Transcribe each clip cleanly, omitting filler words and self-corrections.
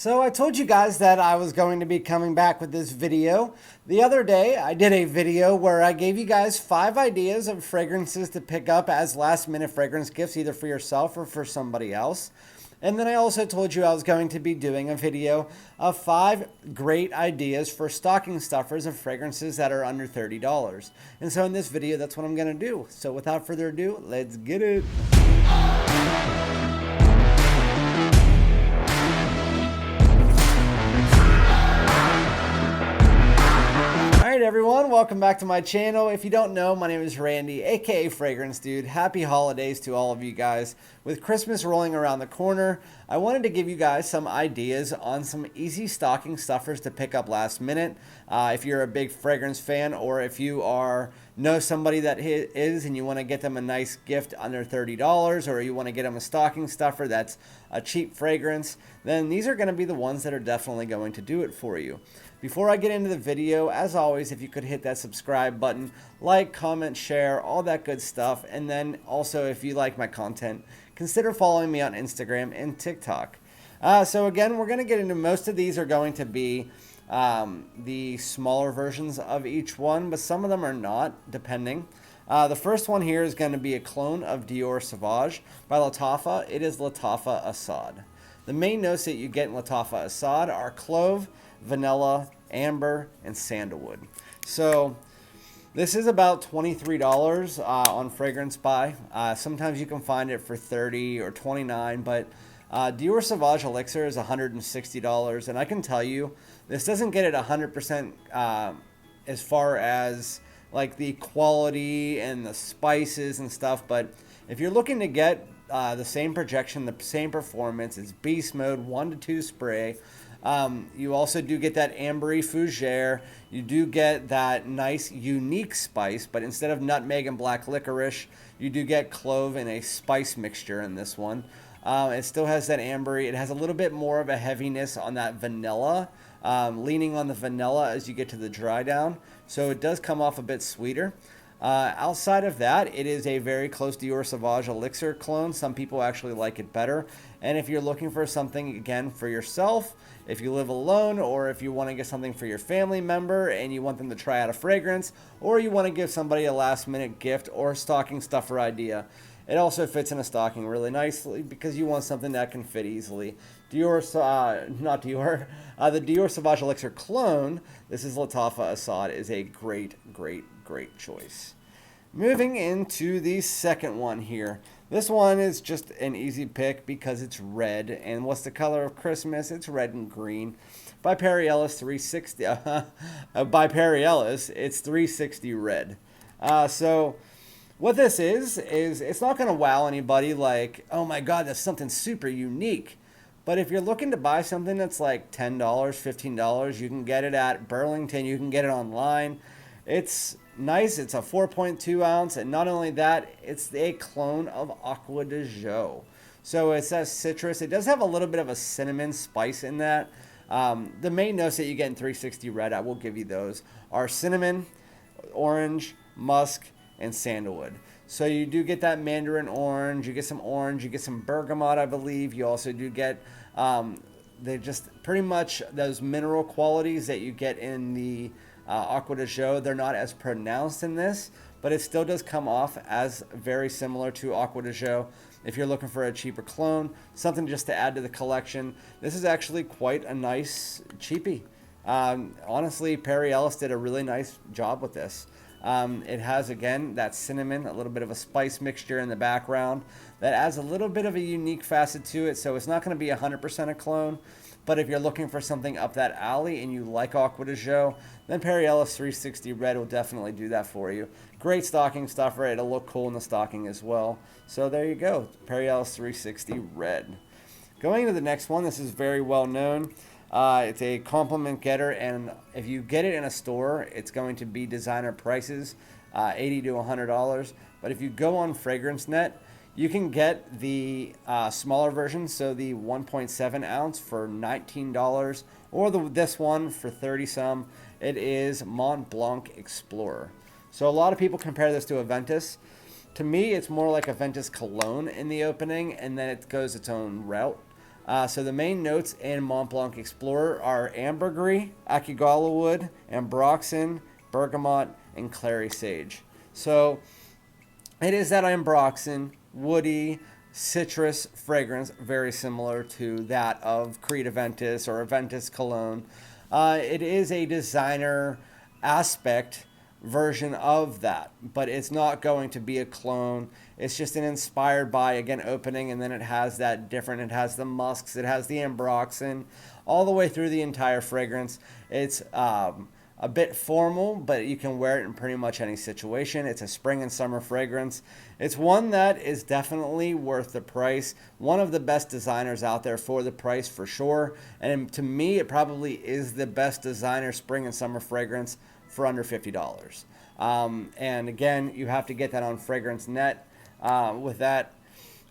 So I told you guys that I was going to be coming back with this video. The other day I did a video where I gave you guys 5 ideas of fragrances to pick up as last minute fragrance gifts either for yourself or for somebody else. And then I also told you I was going to be doing a video of 5 great ideas for stocking stuffers of fragrances that are under $30. And so in this video that's what I'm going to do. So without further ado, let's get it. Alright everyone, welcome back to my channel. If you don't know, my name is Randy, aka FragranceDoud. Happy holidays to all of you guys. With Christmas rolling around the corner, I wanted to give you guys some ideas on some easy stocking stuffers to pick up last minute. If you're a big fragrance fan, or if you know somebody that is and you want to get them a nice gift under $30, or you want to get them a stocking stuffer that's a cheap fragrance, then these are going to be the ones that are definitely going to do it for you. Before I get into the video, as always, if you could hit that subscribe button, like, comment, share, all that good stuff. And then also, if you like my content, consider following me on Instagram and TikTok. So again, we're going to get into, most of these are going to be the smaller versions of each one, but some of them are not, depending. The first one here is going to be a clone of Dior Sauvage by Lattafa. It is Lattafa Asad. The main notes that you get in Lattafa Asad are clove, vanilla, amber, and sandalwood. So this is about $23 on Fragrance Buy. Sometimes you can find it for $30 or $29, but Dior Sauvage Elixir is $160, and I can tell you this doesn't get it 100% as far as like the quality and the spices and stuff, but if you're looking to get the same projection, the same performance, it's beast mode, 1 to 2 spray. You also do get that ambery fougere. You do get that nice unique spice, but instead of nutmeg and black licorice, you do get clove and a spice mixture in this one. It still has that ambery. It has a little bit more of a heaviness on that vanilla, leaning on the vanilla as you get to the dry down. So it does come off a bit sweeter. Outside of that, it is a very close Dior Sauvage Elixir clone. Some people actually like it better. And if you're looking for something, again, for yourself, if you live alone, or if you want to get something for your family member and you want them to try out a fragrance, or you want to give somebody a last minute gift or stocking stuffer idea, it also fits in a stocking really nicely because you want something that can fit easily. The Dior Sauvage Elixir clone, this is Lattafa Asad, is a great choice. Moving into the second one here. This one is just an easy pick because it's red. And what's the color of Christmas? It's red and green. By Perry Ellis 360. By Perry Ellis, it's 360 red. So what this is it's not going to wow anybody like, oh my God, that's something super unique. But if you're looking to buy something that's like $10, $15, you can get it at Burlington. You can get it online. It's nice. It's a 4.2 ounce. And not only that, it's a clone of ACQUA de Jo. So it says citrus. It does have a little bit of a cinnamon spice in that. The main notes that you get in 360 red, I will give you those, are cinnamon, orange, musk, and sandalwood. So you do get that mandarin orange, you get some bergamot, I believe. You also do get, they just pretty much those mineral qualities that you get in the ACQUA de Jo. They're not as pronounced in this, but it still does come off as very similar to ACQUA de Jo. If you're looking for a cheaper clone, something just to add to the collection, this is actually quite a nice cheapie. Honestly, Perry Ellis did a really nice job with this. It has, again, that cinnamon, a little bit of a spice mixture in the background that adds a little bit of a unique facet to it. So it's not going to be 100% a clone, but if you're looking for something up that alley and you like ACQUA de Jo, then Perry Ellis 360 red will definitely do that for you. Great stocking stuffer. It'll look cool in the stocking as well. So there you go, Perry Ellis 360 red. Going to the next one, this is very well known. It's a compliment getter, and if you get it in a store, it's going to be designer prices, $80 to $100. But if you go on FragranceNet, you can get the smaller version, so the 1.7 ounce for $19, or this one for 30 some. It is Mont Blanc Explorer. So a lot of people compare this to AVENTUS. To me, it's more like AVENTUS Cologne in the opening, and then it goes its own route. So the main notes in Mont Blanc Explorer are ambergris, ACQUA wood, ambroxan, bergamot, and clary sage. So it is that ambroxan, woody, citrus fragrance, very similar to that of Creed Aventus or Aventus Cologne. It is a designer aspect version of that, but it's not going to be a clone. It's just an inspired by, again, opening, and then it has that different, it has the musks, it has the ambroxan, all the way through the entire fragrance. It's a bit formal, but you can wear it in pretty much any situation. It's a spring and summer fragrance. It's one that is definitely worth the price. One of the best designers out there for the price, for sure. And to me, it probably is the best designer spring and summer fragrance for under $50. And again, you have to get that on FragranceNet. With that,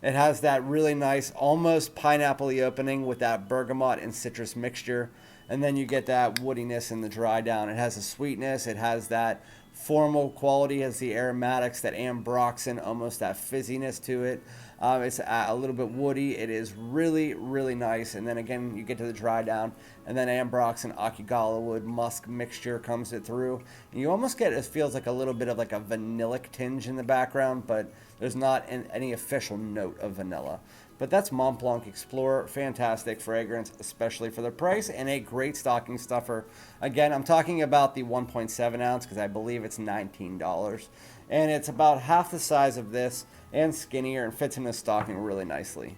it has that really nice, almost pineapple-y opening with that bergamot and citrus mixture. And then you get that woodiness in the dry down. It has a sweetness. It has that formal quality, has the aromatics, that ambroxan, almost that fizziness to it. It's a little bit woody. It is really, really nice. And then again, you get to the dry down, and then ambroxan, ACQUA wood, musk mixture comes it through. And you almost get, it feels like a little bit of like a vanillic tinge in the background, but there's not any official note of vanilla. But that's Mont Blanc Explorer. Fantastic fragrance, especially for the price, and a great stocking stuffer. Again, I'm talking about the 1.7 ounce because I believe it's $19. And it's about half the size of this and skinnier and fits in a stocking really nicely.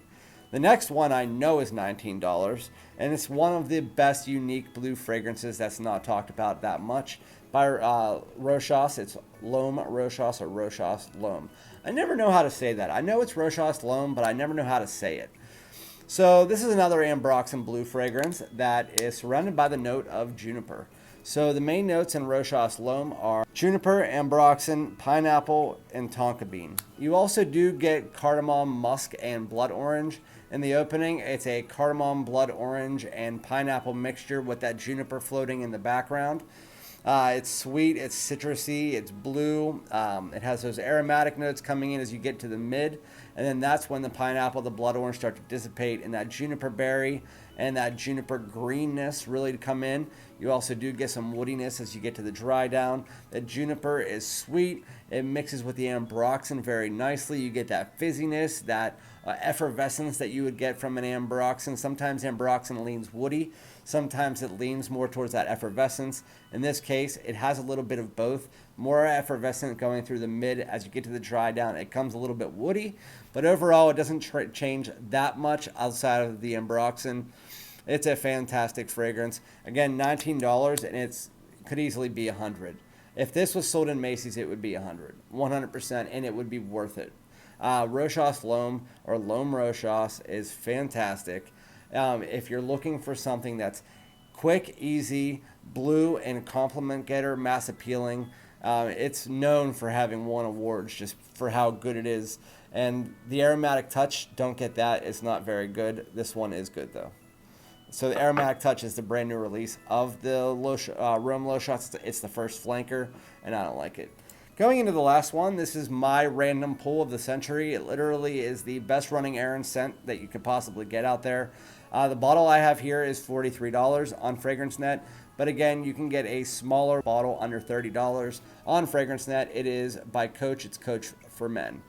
The next one I know is $19, and it's one of the best unique blue fragrances that's not talked about that much by Rochas. It's L'HOMME Rochas or Rochas L'HOMME. I never know how to say that. I know it's Rochas L'HOMME, but I never know how to say it. So this is another ambroxan blue fragrance that is surrounded by the note of juniper. So the main notes in Rochas L'HOMME are juniper, ambroxan, pineapple, and tonka bean. You also do get cardamom, musk, and blood orange. In the opening, it's a cardamom, blood orange, and pineapple mixture with that juniper floating in the background. It's sweet, it's citrusy, it's blue. It has those aromatic notes coming in as you get to the mid, and then that's when the pineapple, the blood orange start to dissipate, and that juniper berry and that juniper greenness really come in. You also do get some woodiness as you get to the dry down. The juniper is sweet. It mixes with the ambroxan very nicely. You get that fizziness, that effervescence that you would get from an ambroxan. Sometimes ambroxan leans woody. Sometimes it leans more towards that effervescence. In this case, it has a little bit of both. More effervescent going through the mid. As you get to the dry down, it comes a little bit woody. But overall, it doesn't change that much outside of the ambroxan. It's a fantastic fragrance. Again, $19, and it could easily be $100. If this was sold in Macy's, it would be $100, 100%, and it would be worth it. Rochas L'HOMME or L'HOMME Rochas is fantastic. If you're looking for something that's quick, easy, blue, and compliment getter, mass appealing, it's known for having won awards just for how good it is. And the aromatic touch, don't get that. It's not very good. This one is good, though. So the Aromatic Touch is the brand new release of the L'HOMME Rochas. It's the first flanker, and I don't like it. Going into the last one, this is my random pull of the century. It literally is the best running errand scent that you could possibly get out there. The bottle I have here is $43 on FragranceNet. But again, you can get a smaller bottle under $30 on FragranceNet. It is by Coach. It's Coach for Men.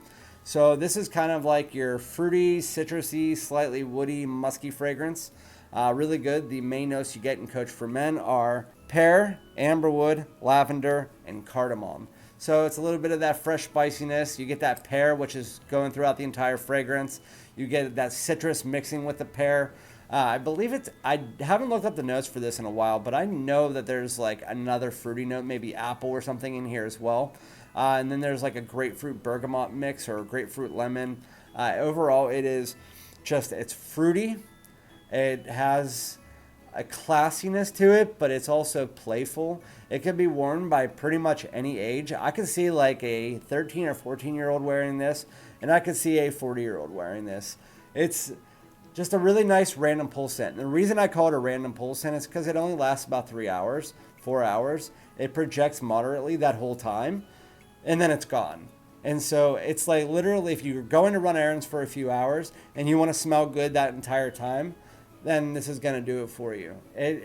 So this is kind of like your fruity, citrusy, slightly woody, musky fragrance. Really good. The main notes you get in Coach for Men are pear, amberwood, lavender, and cardamom. So it's a little bit of that fresh spiciness. You get that pear, which is going throughout the entire fragrance. You get that citrus mixing with the pear. I believe I haven't looked up the notes for this in a while, but I know that there's like another fruity note, maybe apple or something in here as well. And then there's like a grapefruit bergamot mix or a grapefruit lemon. Overall, it's fruity. It has a classiness to it, but it's also playful. It can be worn by pretty much any age. I could see like a 13 or 14-year-old wearing this, and I could see a 40-year-old wearing this. It's just a really nice random pull scent. And the reason I call it a random pull scent is because it only lasts about 4 hours. It projects moderately that whole time, and then it's gone. And so it's like literally if you're going to run errands for a few hours and you want to smell good that entire time, then this is going to do it for you.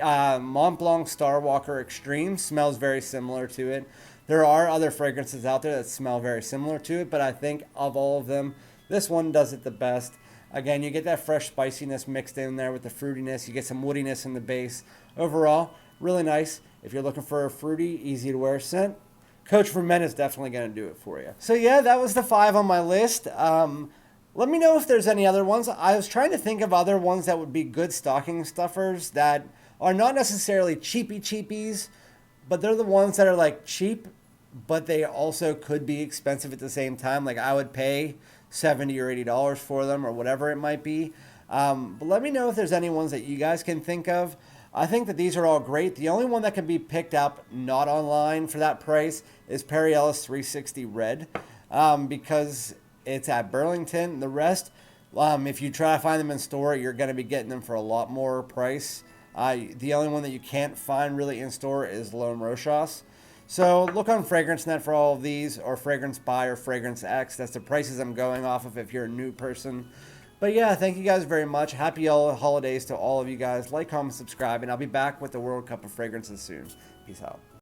Mont Blanc STARWALKER Extreme smells very similar to it. There are other fragrances out there that smell very similar to it, but I think of all of them, this one does it the best. Again, you get that fresh spiciness mixed in there with the fruitiness. You get some woodiness in the base. Overall, really nice. If you're looking for a fruity, easy to wear scent, Coach for Men is definitely going to do it for you. So yeah, that was the 5 on my list. Let me know if there's any other ones. I was trying to think of other ones that would be good stocking stuffers that are not necessarily cheapies, but they're the ones that are like cheap, but they also could be expensive at the same time. Like I would pay $70 or $80 for them or whatever it might be. But let me know if there's any ones that you guys can think of. I think that these are all great. The only one that can be picked up not online for that price is Perry Ellis 360 Red, because it's at Burlington. The rest, if you try to find them in store, you're going to be getting them for a lot more price. The only one that you can't find really in store is L'HOMME Rochas. So look on FragranceNet for all of these, or Fragrance Buy or Fragrance X. That's the prices I'm going off of if you're a new person. But yeah, thank you guys very much. Happy holidays to all of you guys. Like, comment, subscribe, and I'll be back with the World Cup of Fragrances soon. Peace out.